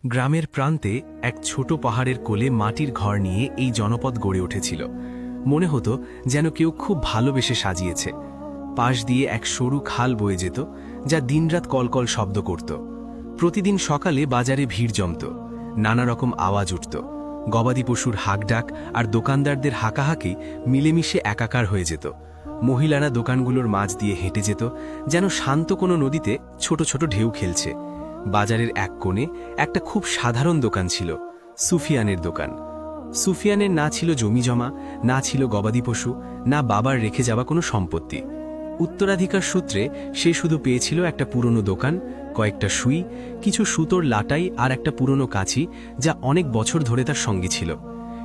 গ্রামের প্রান্তে এক ছোট পাহাড়ের কোলে মাটির ঘর নিয়ে এই জনপদ গড়ে উঠেছিল। মনে হতো যেন কেউ খুব ভালোবেসে সাজিয়েছে। পাশ দিয়ে এক সরু খাল বয়ে যেত, যা দিনরাত কলকল শব্দ করত। প্রতিদিন সকালে বাজারে ভিড় জমত, নানা রকম আওয়াজ উঠত। গবাদি পশুর হাঁকডাক আর দোকানদারদের হাঁকাহাঁকি মিলেমিশে একাকার হয়ে যেত। মহিলারা দোকানগুলোর মাঝ দিয়ে হেঁটে যেত, যেন শান্ত কোনো নদীতে ছোট ছোট ঢেউ খেলছে। বাজারের এক কোণে একটা খুব সাধারণ দোকান ছিল, সুফিয়ানের দোকান। সুফিয়ানের না ছিল জমিজমা, না ছিল গবাদি পশু, না বাবার রেখে যাওয়া কোনো সম্পত্তি। উত্তরাধিকার সূত্রে সে শুধু পেয়েছিল একটা পুরনো দোকান, কয়েকটা সুই, কিছু সুতোর লাটাই আর একটা পুরনো কাঁচি, যা অনেক বছর ধরে তার সঙ্গী ছিল।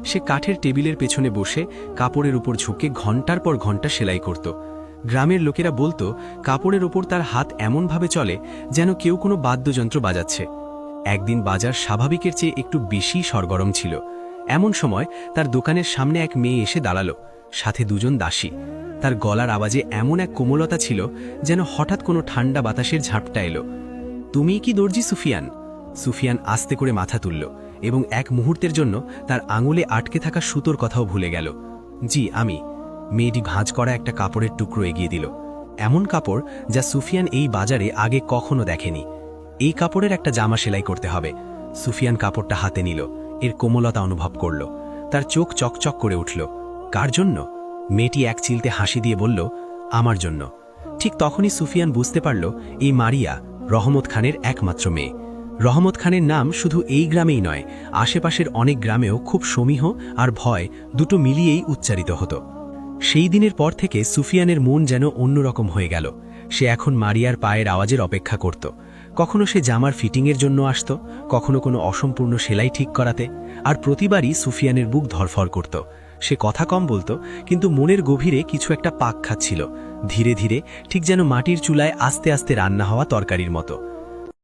সে কাঠের টেবিলের পেছনে বসে কাপড়ের উপর ঝুঁকে ঘণ্টার পর ঘণ্টা সেলাই করত। গ্রামের লোকেরা বলতো কাপড়ের ওপর তার হাত এমনভাবে চলে যেন কেউ কোনো বাদ্যযন্ত্র বাজাচ্ছে। একদিন বাজার স্বাভাবিকের চেয়ে একটু বেশি সরগরম ছিল। এমন সময় তার দোকানের সামনে এক মেয়ে এসে দাঁড়ালো, সাথে দুজন দাসী। তার গলার আওয়াজে এমন এক কোমলতা ছিল যেন হঠাৎ কোনো ঠান্ডা বাতাসের ঝাপটা এলো। তুমি কি দর্জি সুফিয়ান? সুফিয়ান আস্তে করে মাথা তুলল এবং এক মুহূর্তের জন্য তার আঙুলে আটকে থাকা সুতোর কথাও ভুলে গেল। জি, আমি। মেয়েটি ভাঁজ করা একটা কাপড়ের টুকরো এগিয়ে দিল, এমন কাপড় যা সুফিয়ান এই বাজারে আগে কখনো দেখেনি। এই কাপড়ের একটা জামা সেলাই করতে হবে। সুফিয়ান কাপড়টা হাতে নিল, এর কোমলতা অনুভব করল। তার চোখ চকচক করে উঠল। কার জন্য? মেয়েটি এক চিলতে হাসি দিয়ে বলল, আমার জন্য। ঠিক তখনই সুফিয়ান বুঝতে পারল এই মারিয়া রহমত খানের একমাত্র মেয়ে। রহমত খানের নাম শুধু এই গ্রামেই নয়, আশেপাশের অনেক গ্রামেও খুব সমীহ আর ভয় দুটো মিলিয়েই উচ্চারিত হতো। সেই দিনের পর থেকে সুফিয়ানের মন যেন অন্যরকম হয়ে গেল। সে এখন মারিয়ার পায়ের আওয়াজের অপেক্ষা করত। কখনো সে জামার ফিটিংয়ের জন্য আসত, কখনো কোনো অসম্পূর্ণ সেলাই ঠিক করাতে, আর প্রতিবারই সুফিয়ানের বুক ধরফর করত। সে কথা কম বলতো, কিন্তু মনের গভীরে কিছু একটা পাক খাচ্ছিল, ধীরে ধীরে, ঠিক যেন মাটির চুলায় আস্তে আস্তে রান্না হওয়া তরকারির মতো।